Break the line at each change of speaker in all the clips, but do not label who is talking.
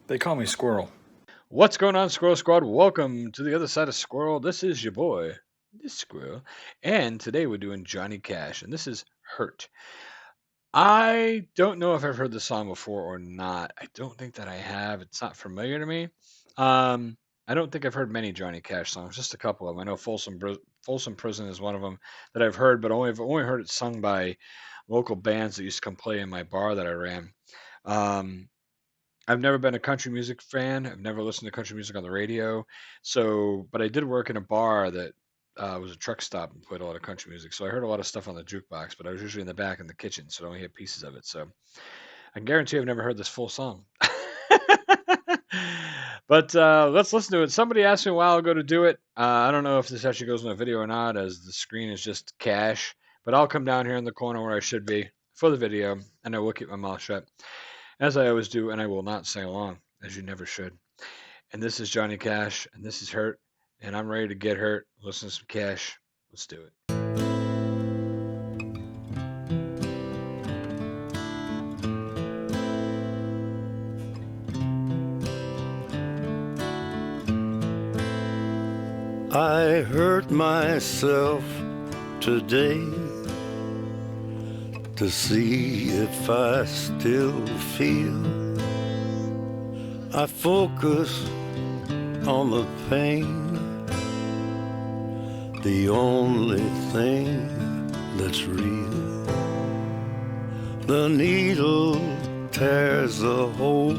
They call me Squirrel.
What's going on, Squirrel Squad? Welcome to the other side of Squirrel. This is your boy, this Squirrel, and today we're doing Johnny Cash, and this is Hurt. I don't know if I've heard this song before or not. I don't think that I have. It's not familiar to me. Um, I don't think I've heard many Johnny Cash songs, just a couple of them. I know Folsom Prison is one of them that I've heard, but I've only heard it sung by local bands that used to come play in my bar that I ran. Um, I've never been a country music fan. I've never listened to country music on the radio. But I did work in a bar that was a truck stop and played a lot of country music. So I heard a lot of stuff on the jukebox, but I was usually in the back in the kitchen, so I only hear pieces of it. So I guarantee I've never heard this full song. But let's listen to it. Somebody asked me a while ago to do it. I don't know if this actually goes in a video or not, as the screen is just Cash. But I'll come down here in the corner where I should be for the video, and I will keep my mouth shut as I always do, and I will not sing along, as you never should. And this is Johnny Cash, and this is Hurt, and I'm ready to get hurt. Listen to some Cash. Let's do it.
I hurt myself today to see if I still feel. I focus on the pain, the only thing that's real. The needle tears a hole,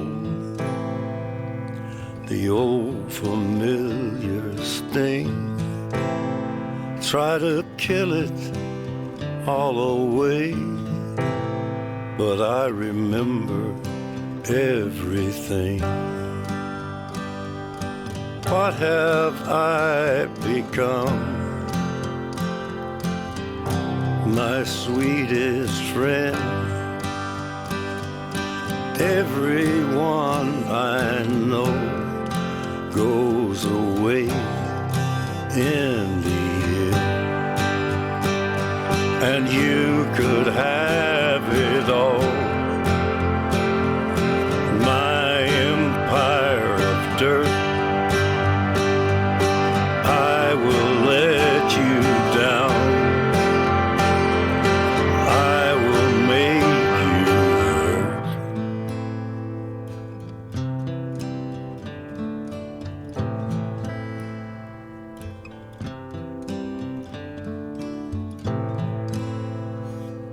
the old familiar sting. Try to kill it all away, but I remember everything. What have I become? My sweetest friend. Everyone I know goes away in the end, and you could have it all. My empire of dirt, I will let you down. I will make you hurt.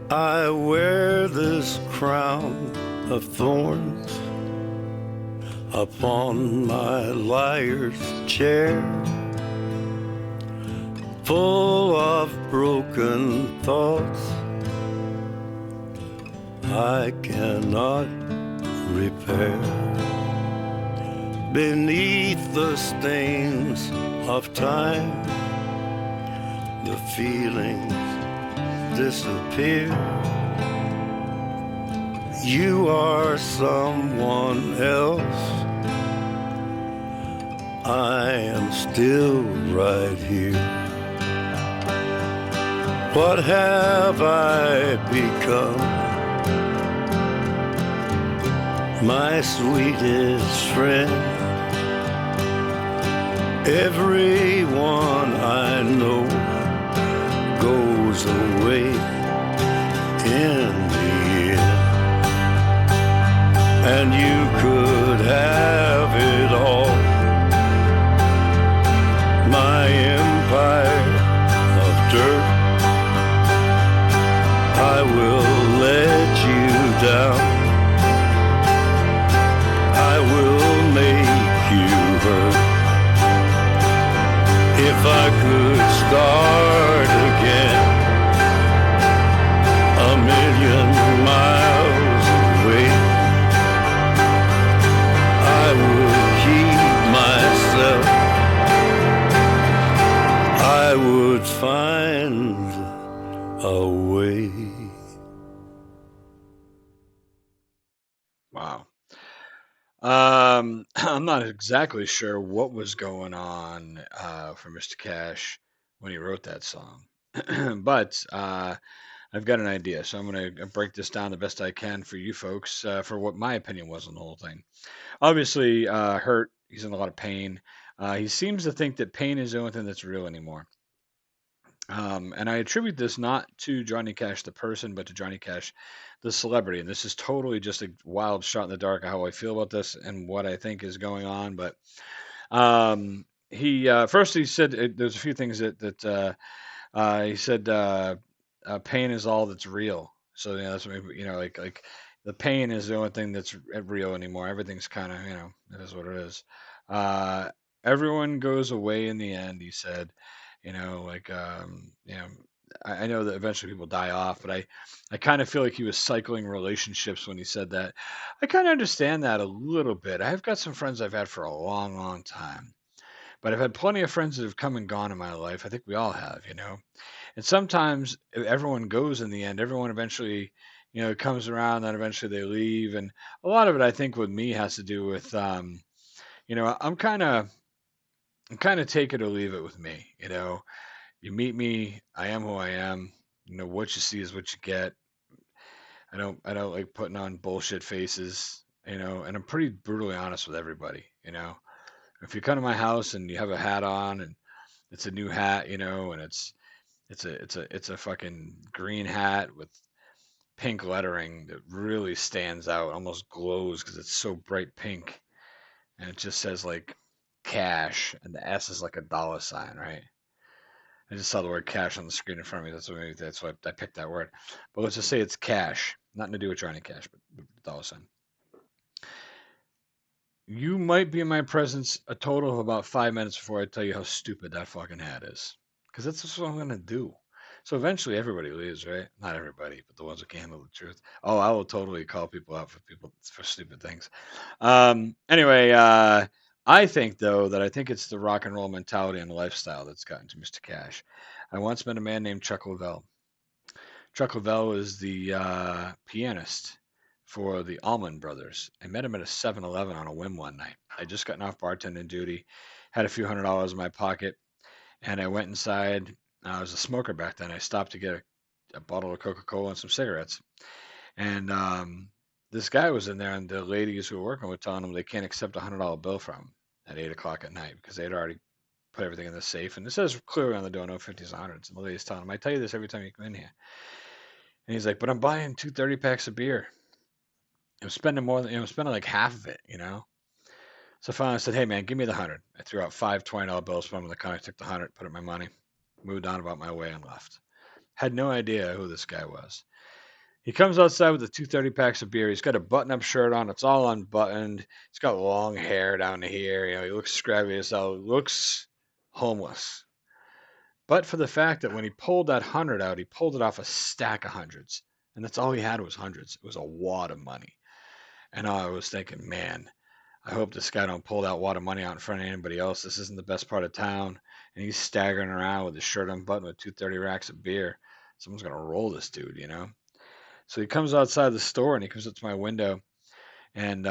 I wear this crown of thorns upon my liar's chair, full of broken thoughts I cannot repair. Beneath the stains of time, the feelings disappear. You are someone else. I am still right here. What have I become? My sweetest friend. Everyone I know goes away in the end, and you could have it all. My empire of dirt, I will let you down. I will make you hurt. If I could start again, a million miles away, I would keep myself. I would find a way.
Wow. I'm not exactly sure what was going on for Mr. Cash when he wrote that song, but I've got an idea, so I'm going to break this down the best I can for you folks for what my opinion was on the whole thing. Obviously, hurt. He's in a lot of pain. He seems to think that pain is the only thing that's real anymore. And I attribute this not to Johnny Cash the person, but to Johnny Cash the celebrity. And this is totally just a wild shot in the dark of how I feel about this and what I think is going on. But he first he said there's a few things that he said pain is all that's real. So that's what, like the pain is the only thing that's real anymore. Everything's kind of it is what it is. Uh, Everyone goes away in the end. He said, like I know that eventually people die off, but I kind of feel like he was cycling relationships when he said that. I kind of understand that a little bit. I've got some friends I've had for a long, long time, but I've had plenty of friends that have come and gone in my life. I think we all have. And sometimes everyone goes in the end. Everyone eventually, comes around, then eventually they leave. And a lot of it, I think, with me has to do with, I'm kind of take it or leave it with me. You meet me, I am who I am. What you see is what you get. I don't like putting on bullshit faces. And I'm pretty brutally honest with everybody. If you come to my house and you have a hat on and it's a new hat, and it's a fucking green hat with pink lettering that really stands out, almost glows because it's so bright pink, and it just says like cash, and the S is like a dollar sign, right? I just saw the word cash on the screen in front of me. That's why I picked that word. But let's just say it's cash, nothing to do with Johnny Cash, but dollar sign. You might be in my presence a total of about 5 minutes before I tell you how stupid that fucking hat is. Because that's just what I'm going to do. So eventually everybody leaves, right? Not everybody, but the ones who can handle the truth. Oh, I will totally call people out for stupid things. Anyway, I think, though, that I think it's the rock and roll mentality and lifestyle that's gotten to Mr. Cash. I once met a man named Chuck Leavell. Chuck Leavell is the pianist for the Allman Brothers. I met him at a 7-Eleven on a whim one night. I just gotten off bartending duty, had a few $100s in my pocket, and I went inside. I was a smoker back then. I stopped to get a bottle of Coca-Cola and some cigarettes. And this guy was in there, and the ladies who were working were telling him they can't accept a $100 bill from him at 8 o'clock at night because they'd already put everything in the safe. And it says clearly on the door, no 50s, 100s. And the lady's telling him, I tell you this every time you come in here. And he's like, but I'm buying 2 30 packs of beer. I'm spending more than, I'm spending like half of it. So finally I said, hey man, give me the 100. I threw out five $20 bills, put them in the counter, took the 100, put it in my money, moved on about my way and left. Had no idea who this guy was. He comes outside with the 2 30 packs of beer. He's got a button-up shirt on. It's all unbuttoned. He's got long hair down to here. He looks scrappy as hell. Looks homeless. But for the fact that when he pulled that 100 out, he pulled it off a stack of hundreds. And that's all he had was hundreds. It was a wad of money. And I was thinking, man, I hope this guy don't pull that wad of money out in front of anybody else. This isn't the best part of town. And he's staggering around with his shirt unbuttoned with 2 30 racks of beer. Someone's going to roll this dude. So he comes outside the store and he comes up to my window and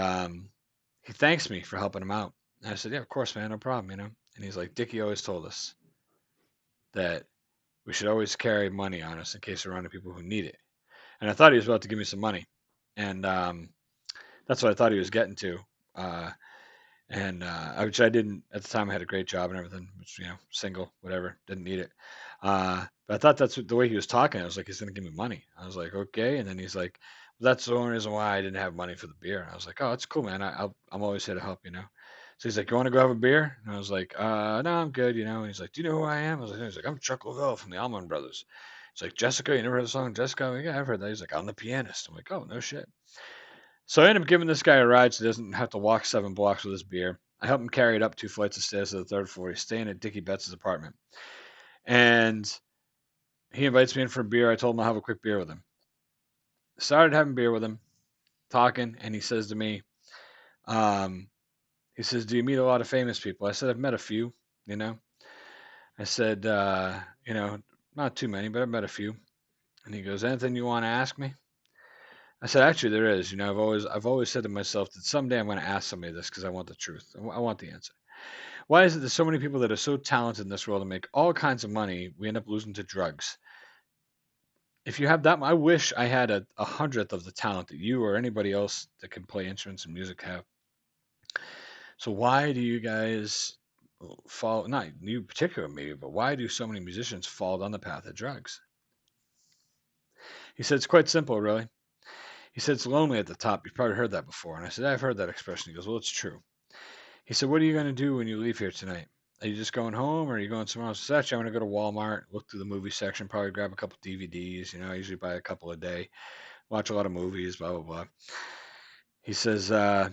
he thanks me for helping him out. And I said, yeah, of course, man, no problem. And he's like, Dickie always told us that we should always carry money on us in case we're around people who need it. And I thought he was about to give me some money. And that's what I thought he was getting to. Which I didn't at the time. I had a great job and everything, which single, whatever, didn't need it. But I thought that's the way he was talking. I was like, he's gonna give me money. I was like, okay. And then he's like, well, that's the only reason why I didn't have money for the beer. And I was like, oh, that's cool, man. I'm always here to help. So he's like, you want to go have a beer? And I was like, no, I'm good. And he's like, do you know who I am? I was like, he's like, I'm Chuck Leavell from the Allman Brothers. He's like, Jessica, you never heard the song Jessica? I'm like, yeah, I've heard that. He's like, I'm the pianist. I'm like, oh, no shit. So I end up giving this guy a ride so he doesn't have to walk 7 blocks with his beer. I help him carry it up 2 flights of stairs to the third floor. He's staying at Dickie Betts' apartment. And he invites me in for a beer. I told him I'll have a quick beer with him. Started having beer with him, talking, and he says to me, he says, do you meet a lot of famous people? I said, I've met a few. I said, not too many, but I've met a few. And he goes, anything you want to ask me? I said, actually, there is. I've always said to myself that someday I'm going to ask somebody this because I want the truth. I want the answer. Why is it there's so many people that are so talented in this world and make all kinds of money, we end up losing to drugs? if you have that, I wish I had a hundredth of the talent that you or anybody else that can play instruments and music have. So why do you guys fall? Not you particular maybe, but why do so many musicians fall down the path of drugs? He said it's quite simple, really. He said it's lonely at the top. You've probably heard that before. And I said I've heard that expression. He goes, well, it's true. He said, what are you going to do when you leave here tonight? Are you just going home or are you going somewhere else? I said, actually, I'm going to go to Walmart, look through the movie section, probably grab a couple DVDs. I usually buy a couple a day, watch a lot of movies, blah, blah, blah. He says, yeah,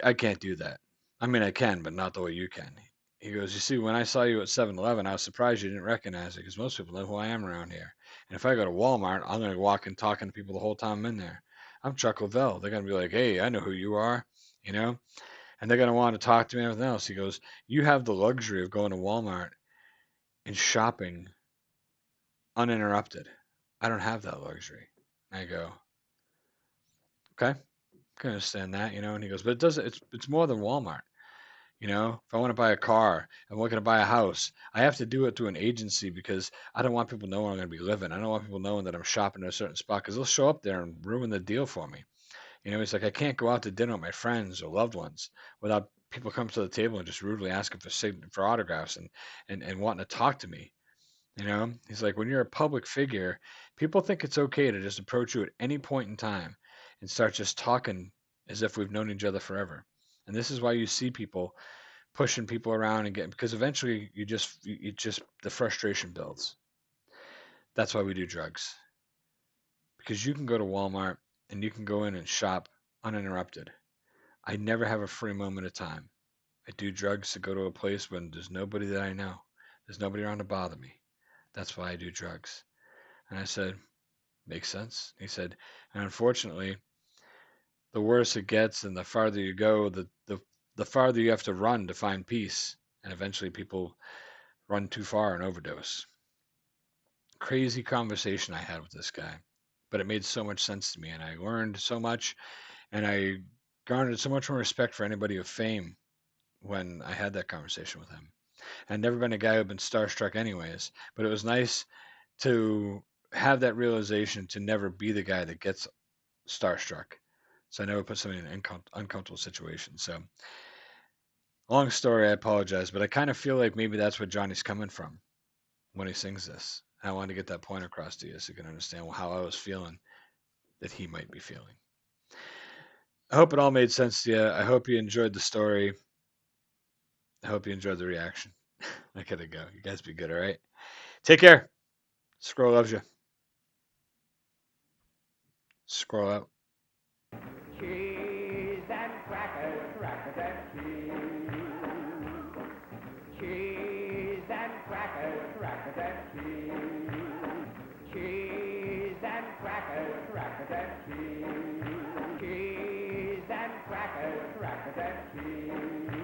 I can't do that. I mean, I can, but not the way you can. He goes, you see, when I saw you at 7-Eleven, I was surprised you didn't recognize it because most people know who I am around here. And if I go to Walmart, I'm going to walk and talking to people the whole time I'm in there. I'm Chuck Lavelle. They're going to be like, hey, I know who you are, you know? And they're going to want to talk to me and everything else. He goes, you have the luxury of going to Walmart and shopping uninterrupted. I don't have that luxury. And I go, okay, I can understand that, And he goes, but it's more than Walmart. If I want to buy a car, I'm looking to buy a house, I have to do it through an agency because I don't want people knowing where I'm going to be living. I don't want people knowing that I'm shopping at a certain spot because they'll show up there and ruin the deal for me. He's like, I can't go out to dinner with my friends or loved ones without people coming to the table and just rudely asking for autographs and wanting to talk to me. He's like, when you're a public figure, people think it's okay to just approach you at any point in time and start just talking as if we've known each other forever. And this is why you see people pushing people around and getting, because eventually the frustration builds. That's why we do drugs. Because you can go to Walmart and you can go in and shop uninterrupted. I never have a free moment of time. I do drugs to go to a place when there's nobody that I know. There's nobody around to bother me. That's why I do drugs. And I said, makes sense. He said, and unfortunately, the worse it gets and the farther you go, the farther you have to run to find peace. And eventually people run too far and overdose. Crazy conversation I had with this guy. But it made so much sense to me and I learned so much and I garnered so much more respect for anybody of fame when I had that conversation with him. I'd never been a guy who'd been starstruck anyways, but it was nice to have that realization to never be the guy that gets starstruck. So I never put somebody in an uncomfortable situation. So long story, I apologize, but I kind of feel like maybe that's what Johnny's coming from when he sings this. I wanted to get that point across to you so you can understand how I was feeling that he might be feeling. I hope it all made sense to you. I hope you enjoyed the story. I hope you enjoyed the reaction. I gotta go. You guys be good, all right? Take care. Squirrel loves you. Squirrel out.
Cheese and crackers, crackers and cheese. Cheese and crackers, crackers and cheese. Cheese and crackers, crackers and cheese. Cheese and crackers, crackers and cheese.